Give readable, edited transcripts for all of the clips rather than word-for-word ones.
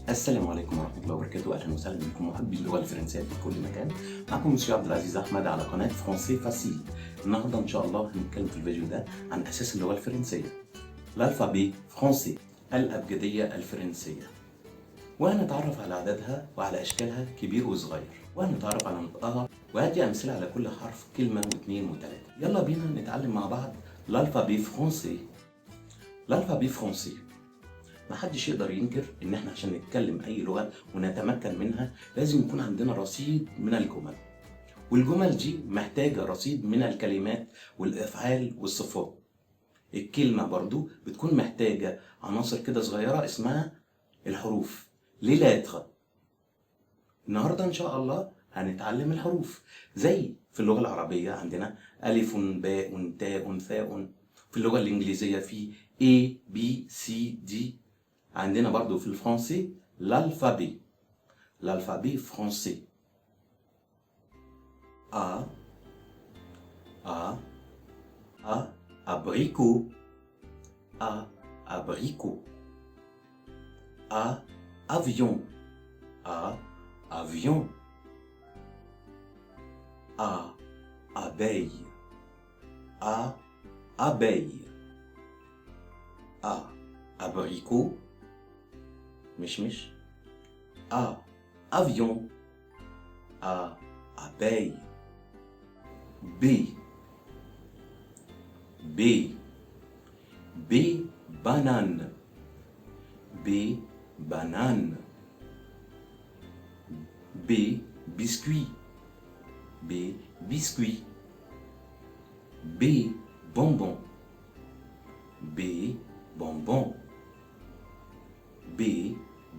السلام عليكم ورحمة الله وبركاته. أهلا وسهلا بكم محبي اللغة الفرنسية في كل مكان. معكم مسيو عبد العزيز أحمد على قناة فرونسي فاسيل. النهاردة إن شاء الله هنتكلم في الفيديو ده عن أساس اللغة الفرنسية، الألفابي فرونسي، الأبجدية الفرنسية، وهنتعرف على عددها وعلى أشكالها كبير وصغير، وهنتعرف على نطقها وهدي أمثلة على كل حرف كلمة واثنين وثلاثة. يلا بينا نتعلم مع بعض الألفابي فرونسي. الألفابي فرونسي محدش يقدر ينكر ان احنا عشان نتكلم اي لغة ونتمكن منها لازم يكون عندنا رصيد من الجمل، والجمل دي محتاجة رصيد من الكلمات والافعال والصفات. الكلمة برضو بتكون محتاجة عناصر كده صغيرة اسمها الحروف، لي لاتر. النهاردة ان شاء الله هنتعلم الحروف زي في اللغة العربية عندنا ألف باء تاء ثاء، في اللغة الإنجليزية في A B C D، عندنا برضو في الفرنسي l'alphabet، l'alphabet français. A abricot, A abricot. A avion, A avion. A abeille, A abeille. A abricot مش A avion, A abeille. B banane, B banane. B biscuit, B biscuit. B bonbon, B bonbon. B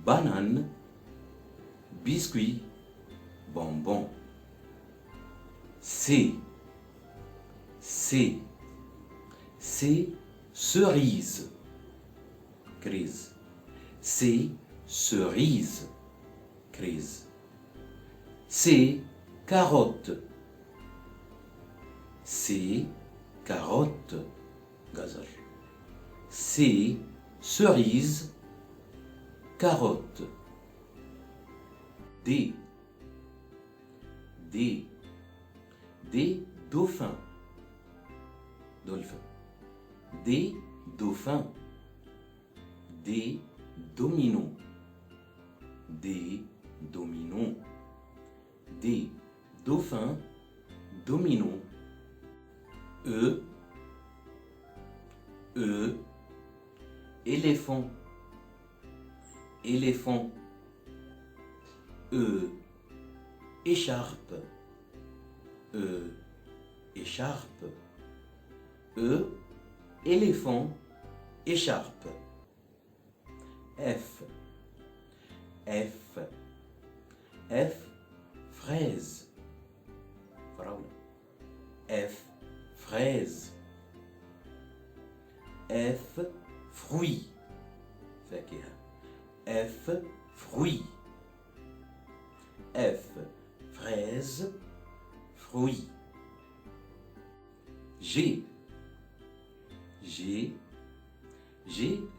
banane, biscuit, bonbon. C cerise, crise. C cerise, crise. C carotte, C carotte, gazer. C cerise, carotte. D dauphin, dolphin. D dauphin. D domino, D domino. D dauphin, domino. E éléphant, éléphant. E écharpe, E écharpe. E éléphant, écharpe. F fraise, فراولة. F fraise. F fruit, فاكهة. F fruit. F fraise, fruit. G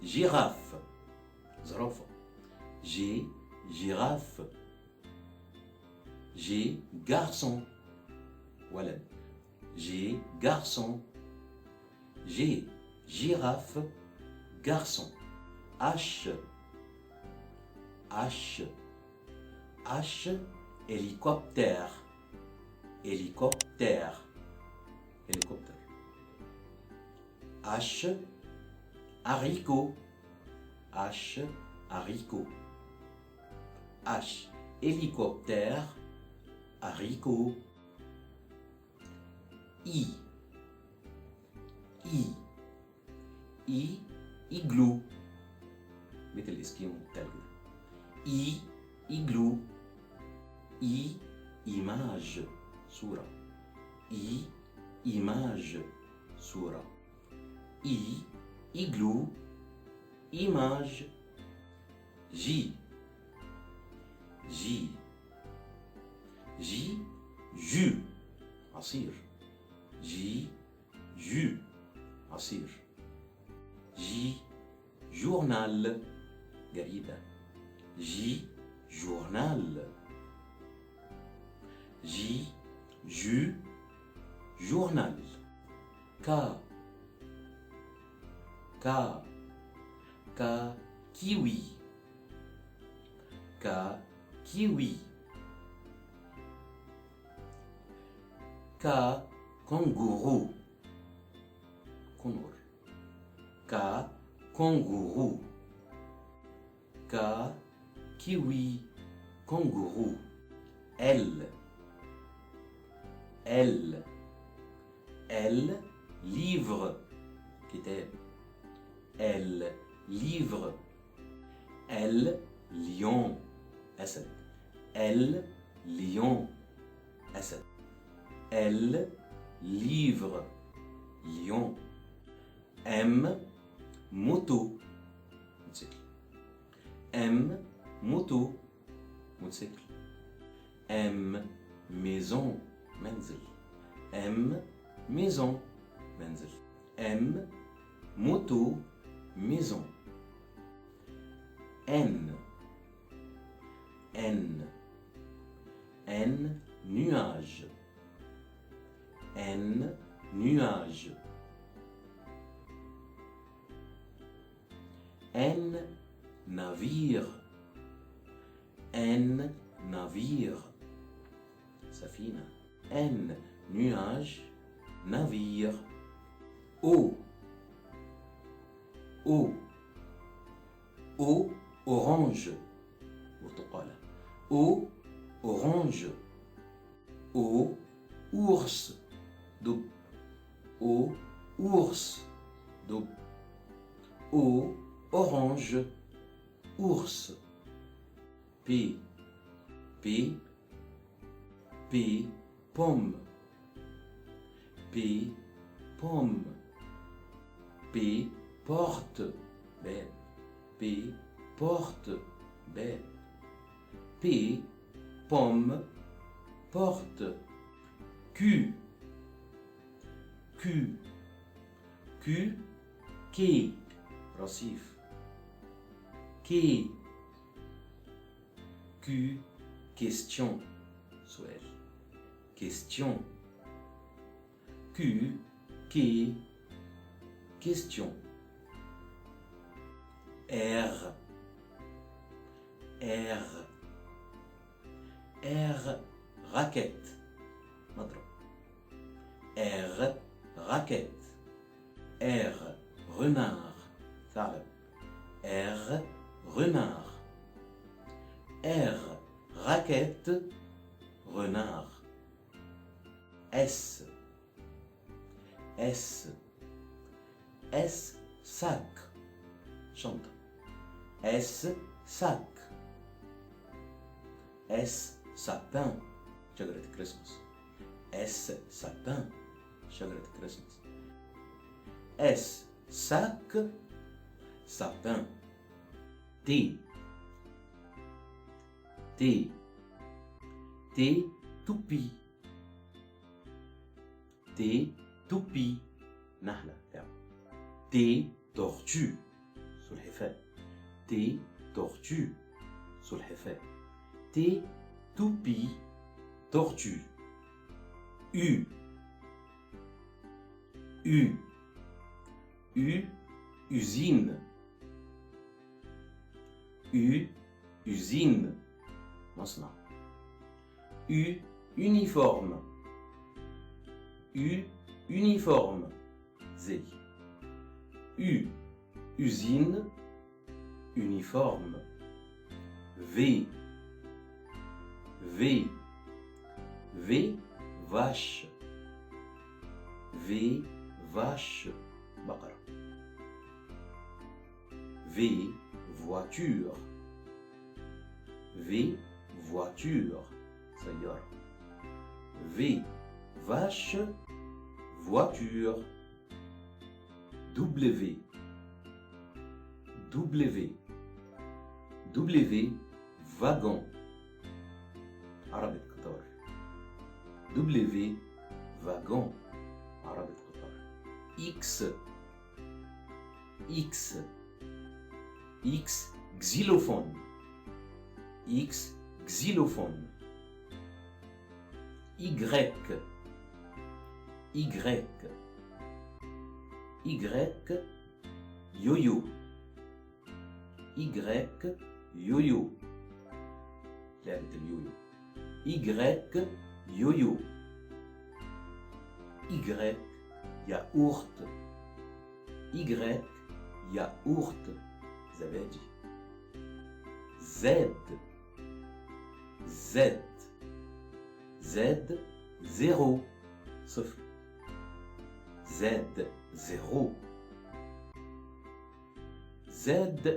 girafe, زرافة. G girafe. G garçon, ولد. G garçon. G girafe, garçon. H hélicoptère, hélicoptère, hélicoptère. H haricot, H haricot. H hélicoptère, haricot. I igloo، مثل الاسكيمو التلج. I igloo. I image، صورة. I image، صورة. I igloo، image. J jus، عصير. J jus، عصير. J journal، جريدة. J, journal. J, jus, journal. K, K, K, kiwi. K, kiwi. K, kangourou. K, kangourou. K, kiwi, kangourou. L, L, L, livre. كتاب. L, livre. L, lion. أسد. L, lion. أسد. L, livre. lion. M, moto. موتوسيكل. M, moto. موتوسيكل. M, maison. منزل. M, maison. منزل. M, moto. maison. N, N, N, nuage. N, nuage. N, navire. N, navire. Safina. N, nuage, navire. O, O, O, orange. برتقالة. O, orange. O, ours. دب. O, ours. دب. O, orange. Ours. P, P, P, pomme. P, pomme. P, porte. Bête. P, porte. Bête. P, pomme, porte. Q, Q, Q, quai. رصيف. Quai. Q, question. سؤال. Question. Q, quai, question. R, R, R, raquette. مضرب. R, raquette. R, renard. ثعلب. R, renard. R, raquette, renard. S, S, S, sac. شنطة. S, sac. S, sapin. شجرة كريسماس. S, sapin. شجرة كريسماس. S, sac, sapin. T, T, T, toupie. T, toupie. نحلة. T, tortue. سلحفاة. T, tortue. سلحفاة. T, toupie, tortue. U, U, U, usine. U, usine. مصنع. U, uniforme. U, uniforme. زي. U, usine, uniforme. V, V, V, vache. V, vache. بقرة. V, voiture. V, voiture. سيارة. V, vache, voiture. W, W, W, wagon. عربة قطار. W, wagon. عربة قطار. X, X, X, xylophone. X, xylophone. Y, yo-yo. yo-yo. لعبة اليويو. yo-yo. yaourt. yaourt. زبادي. Z, zéro. صفر. zéro. zèbre.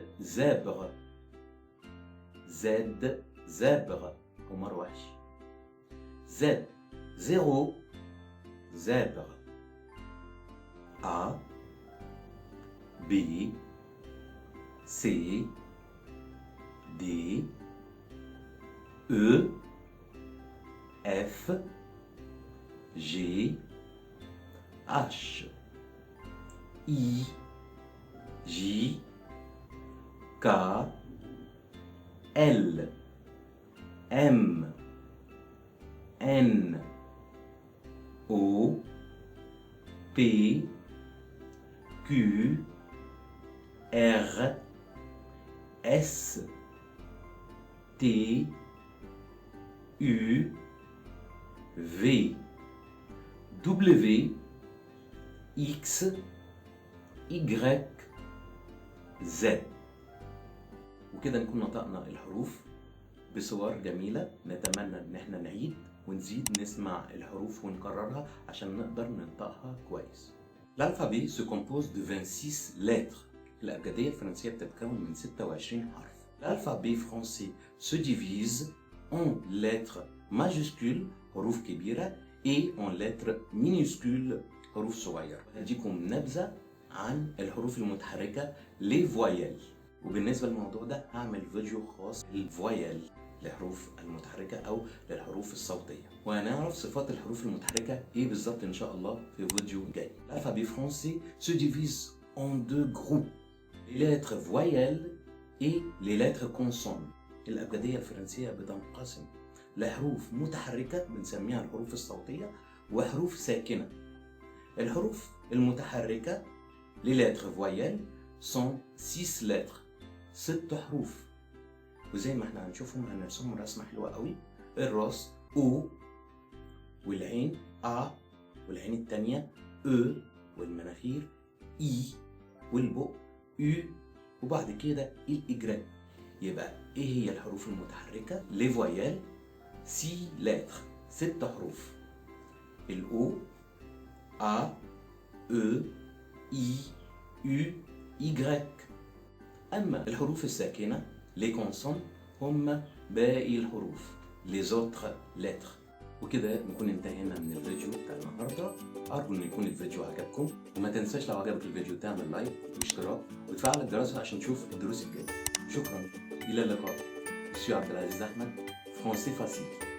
zèbre. عمر وحش. zéro. zèbre. A, B, C, D, E, F, G, H, I, J, K, L, M, N, O, P, Q, R, S, T, U, V, W, X, Y, Z. وكده نكون نطقنا الحروف بصور جميلة. نتمنى ان احنا نعيد ونزيد نسمع الحروف ونكررها عشان نقدر ننطقها كويس. L'alphabet se compose de 26 lettres. الأبجدية الفرنسية بتتكون من 26 حرف. L'alphabet français se divise en lettres majuscules حروف كبيرة et en lettres minuscules حروف صغيرة. هديكم نبذة عن الحروف المتحركة les voyelles. وبالنسبة للموضوع ده هعمل فيديو خاص للفويل، الحروف المتحركة أو للحروف الصوتية، وهنعرف صفات الحروف المتحركة إيه بالظبط إن شاء الله في فيديو جاي. L'alphabet français se divise en deux groupes. les lettres voyelles et les lettres consonnes. الأبجدية الفرنسية بتنقسم لحروف متحركة بنسميها الحروف الصوتية وحروف ساكنة. الحروف المتحركة les lettres voyelles sont 6 lettres، 6 حروف، وزي ما احنا هنشوفهم هنرسمهم رسمة حلوة قوي. الراس O، والعين A، والعين التانية E، والمناخير I، والبق U، وبعد كده الإجراء. يبقى ايه هي الحروف المتحركة؟ les voyelles 6 lettres، 6 حروف. الأو A، E، I، U، Y. أما الحروف الساكنة les consonnes هم باقي الحروف les autres lettres. وكده نكون انتهينا من الفيديو بتاع النهارده. أرجو إن يكون الفيديو عجبكم، وما تنساش لو عجبك الفيديو تعمل لايك واشتراك وتفعل الجرس عشان تشوف الدروس الجاية. شكرا، إلى اللقاء. سي عبد العزيز أحمد، فرنسي فاسيل.